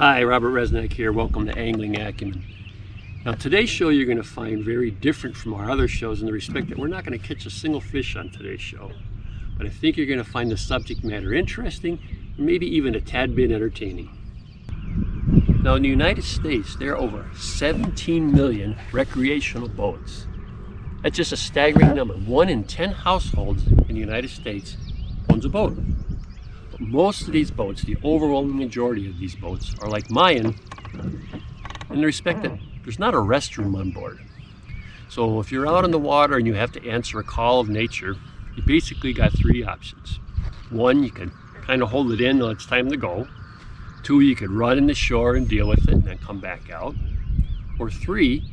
Hi, Robert Reznak here. Welcome to Angling Acumen. Now today's show you're going to find very different from our other shows in the respect that we're not going to catch a single fish on today's show. But I think you're going to find the subject matter interesting, and maybe even a tad bit entertaining. Now in the United States, there are over 17 million recreational boats. That's just a staggering number. 1 in 10 households in the United States owns a boat. But most of these boats, the overwhelming majority of these boats, are like mine in the respect that there's not a restroom on board. So if you're out on the water and you have to answer a call of nature, you basically got 3 options. 1, you can kind of hold it in until it's time to go. 2, you could run in the shore and deal with it and then come back out. Or 3,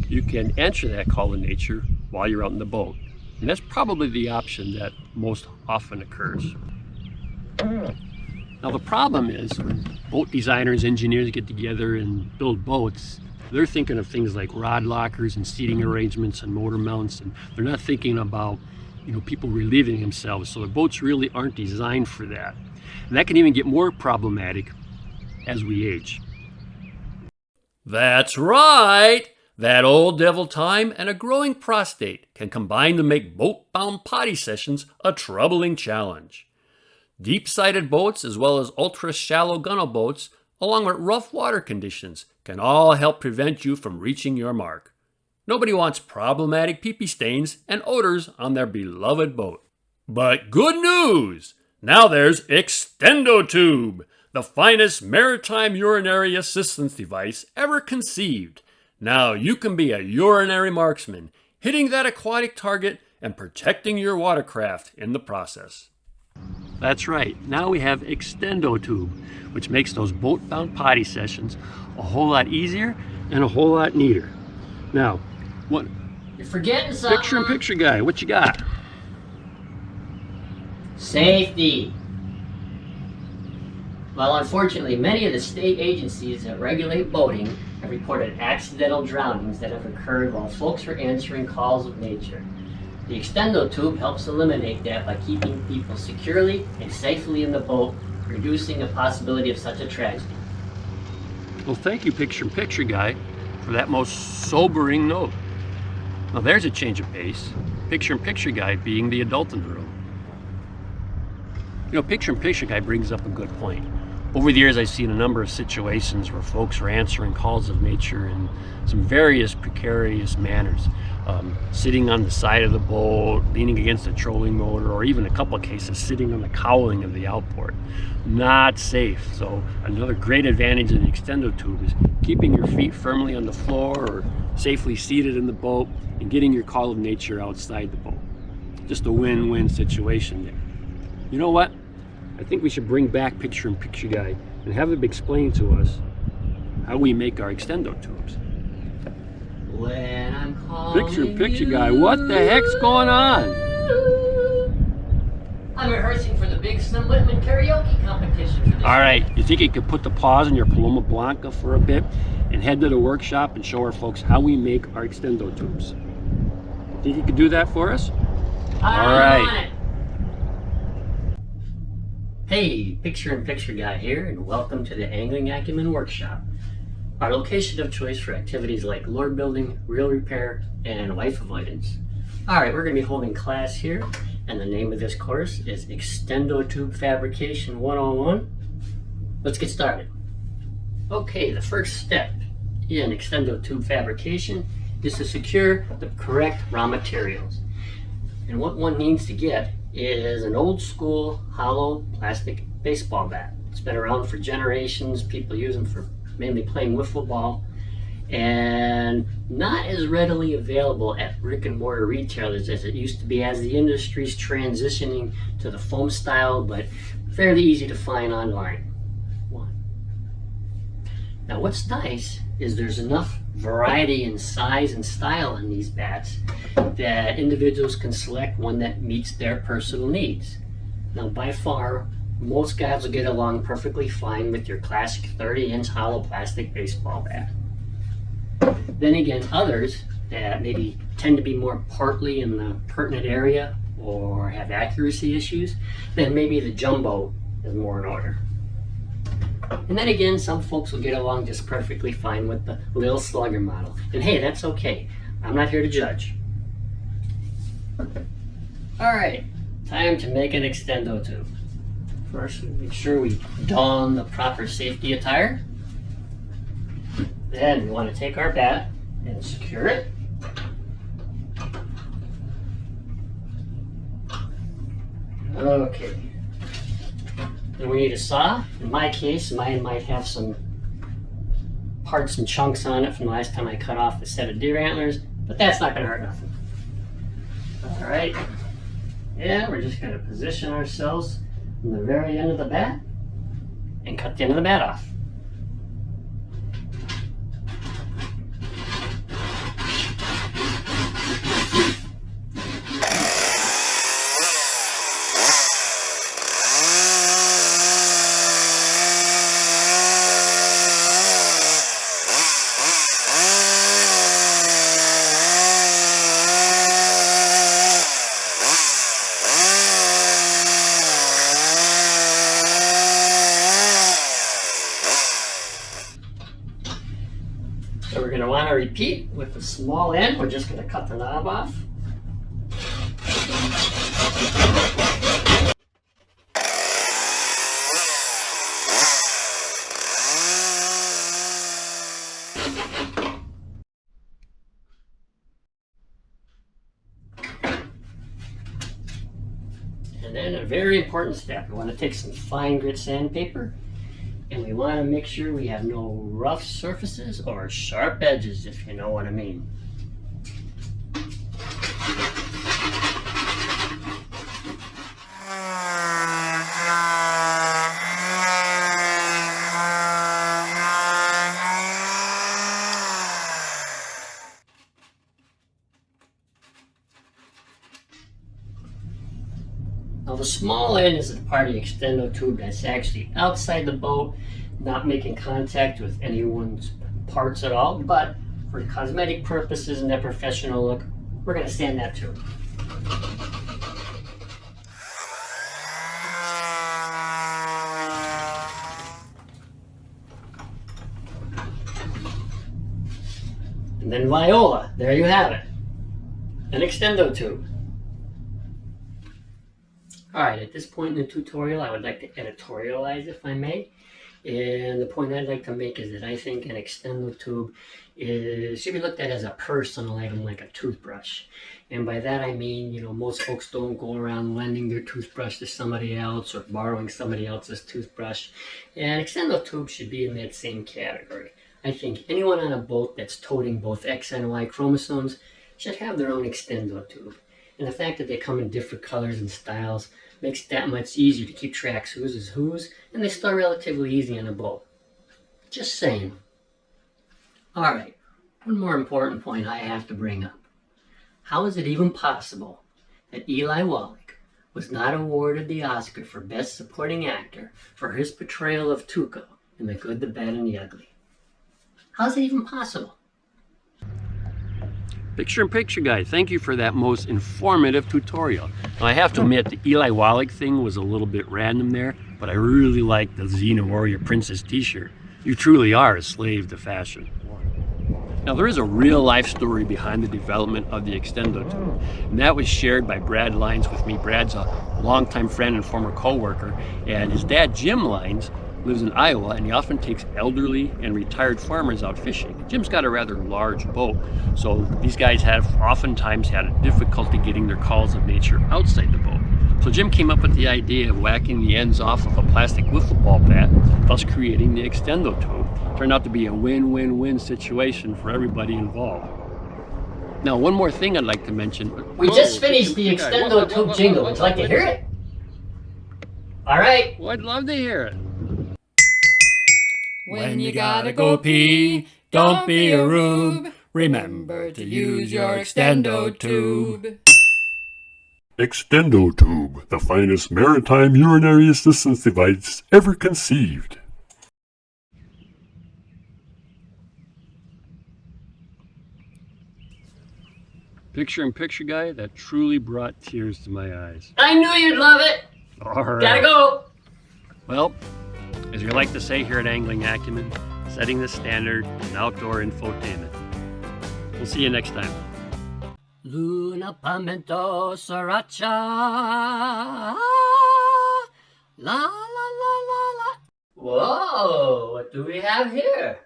you can answer that call of nature while you're out in the boat. And that's probably the option that most often occurs. Now the problem is when boat designers, engineers get together and build boats, they're thinking of things like rod lockers and seating arrangements and motor mounts, and they're not thinking about people relieving themselves. So the boats really aren't designed for that. And that can even get more problematic as we age. That's right! That old devil time and a growing prostate can combine to make boat-bound potty sessions a troubling challenge. Deep-sided boats as well as ultra-shallow gunnel boats, along with rough water conditions, can all help prevent you from reaching your mark. Nobody wants problematic pee-pee stains and odors on their beloved boat. But good news! Now there's ExtendoTube, the finest maritime urinary assistance device ever conceived. Now you can be a urinary marksman, hitting that aquatic target and protecting your watercraft in the process. That's right, now we have ExtendoTube, which makes those boat-bound potty sessions a whole lot easier and a whole lot neater. Now, what? You're forgetting something. Picture-in-picture guy, what you got? Safety. Well, unfortunately, many of the state agencies that regulate boating have reported accidental drownings that have occurred while folks are answering calls of nature. The ExtendoTube helps eliminate that by keeping people securely and safely in the boat, reducing the possibility of such a tragedy. Well, thank you, picture-in-picture guy, for that most sobering note. Now there's a change of pace. Picture-in-picture guy being the adult in the room. Picture-in-picture guy brings up a good point. Over the years, I've seen a number of situations where folks are answering calls of nature in some various precarious manners. Sitting on the side of the boat, leaning against a trolling motor, or even a couple of cases sitting on the cowling of the outboard. Not safe. So another great advantage of the ExtendoTube is keeping your feet firmly on the floor or safely seated in the boat and getting your call of nature outside the boat. Just a win-win situation there. You know what? I think we should bring back picture-in-picture guy and have him explain to us how we make our ExtendoTubes. When I'm calling Picture-in-picture guy, what the heck's going on? I'm rehearsing for the big Slim Whitman karaoke competition for this All right, you think you could put the pause on your Paloma Blanca for a bit and head to the workshop and show our folks how we make our ExtendoTubes? Think you could do that for us? All right. Hey, picture-in-picture guy here, and welcome to the Angling Acumen Workshop, our location of choice for activities like lure building, reel repair, and wife avoidance. Alright, we're going to be holding class here, and the name of this course is ExtendoTube Fabrication 101. Let's get started. Okay, the first step in ExtendoTube fabrication is to secure the correct raw materials. And what one needs to get is an old school hollow plastic baseball bat. It's been around for generations. People use them for mainly playing wiffle ball, and not as readily available at brick and mortar retailers as it used to be as the industry's transitioning to the foam style, but fairly easy to find online. Now what's nice is there's enough variety in size and style in these bats that individuals can select one that meets their personal needs. Now by far, most guys will get along perfectly fine with your classic 30-inch hollow plastic baseball bat. Then again, others that maybe tend to be more portly in the pertinent area or have accuracy issues, then maybe the jumbo is more in order. And then again, some folks will get along just perfectly fine with the little slugger model. And hey, that's okay. I'm not here to judge. Alright, time to make an extendo tube. First, make sure we don the proper safety attire. Then we want to take our bat and secure it. Okay. Then we need a saw. In my case, mine might have some parts and chunks on it from the last time I cut off a set of deer antlers, but that's not going to hurt nothing. Alright. Yeah, we're just going to position ourselves on the very end of the bat and cut the end of the bat off. So we're going to want to repeat with the small end. We're just going to cut the knob off. And then a very important step, we want to take some fine grit sandpaper. And we want to make sure we have no rough surfaces or sharp edges, if you know what I mean. Now the small end is the part of the extendo tube that's actually outside the boat, not making contact with anyone's parts at all, but for cosmetic purposes and that professional look, we're going to sand that too. And then viola, there you have it, an extendo tube. Alright, at this point in the tutorial, I would like to editorialize, if I may. And the point I'd like to make is that I think an extendo tube should be looked at as a personal item, like a toothbrush. And by that I mean, most folks don't go around lending their toothbrush to somebody else or borrowing somebody else's toothbrush. And extendo tube should be in that same category. I think anyone on a boat that's toting both X and Y chromosomes should have their own extendo tube. And the fact that they come in different colors and styles makes it that much easier to keep track whose is whose, and they store relatively easy on a boat. Just saying. Alright, one more important point I have to bring up. How is it even possible that Eli Wallach was not awarded the Oscar for Best Supporting Actor for his portrayal of Tuco in The Good, the Bad, and the Ugly? How is it even possible? Picture-in-picture guy, thank you for that most informative tutorial. Now I have to admit the Eli Wallach thing was a little bit random there, but I really like the Xena Warrior Princess t-shirt. You truly are a slave to fashion. Now there is a real life story behind the development of the extendo tube, and that was shared by Brad Lines with me. Brad's a longtime friend and former co-worker, and his dad Jim Lines lives in Iowa, and he often takes elderly and retired farmers out fishing. Jim's got a rather large boat, so these guys have oftentimes had a difficulty getting their calls of nature outside the boat. So Jim came up with the idea of whacking the ends off of a plastic wiffle ball bat, thus creating the extendo tube. Turned out to be a win-win-win situation for everybody involved. Now, one more thing I'd like to mention. We just finished the extendo tube jingle. Would you like to hear it? All right. Well, I'd love to hear it. When you gotta go pee, don't be a rube. Remember to use your extendo tube. Extendo Tube, the finest maritime urinary assistance device ever conceived. Picture-in-picture guy, that truly brought tears to my eyes. I knew you'd love it. All right. Gotta go. Well, As we like to say here at Angling Acumen, setting the standard in outdoor infotainment. We'll see you next time. Luna Pimento Sriracha. La la la la la. Whoa, what do we have here?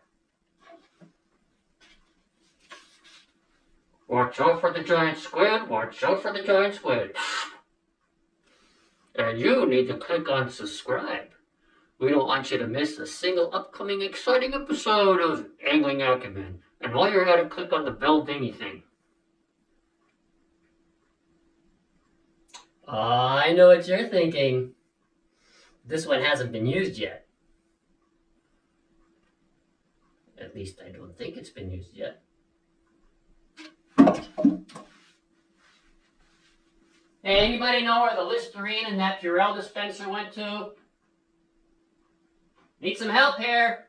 Watch out for the giant squid, watch out for the giant squid. And you need to click on subscribe. We don't want you to miss a single upcoming exciting episode of Angling Acumen. And while you're at it, click on the bell dingy thing. I know what you're thinking. This one hasn't been used yet. At least I don't think it's been used yet. Hey, anybody know where the Listerine and that Purell dispenser went to? Need some help here.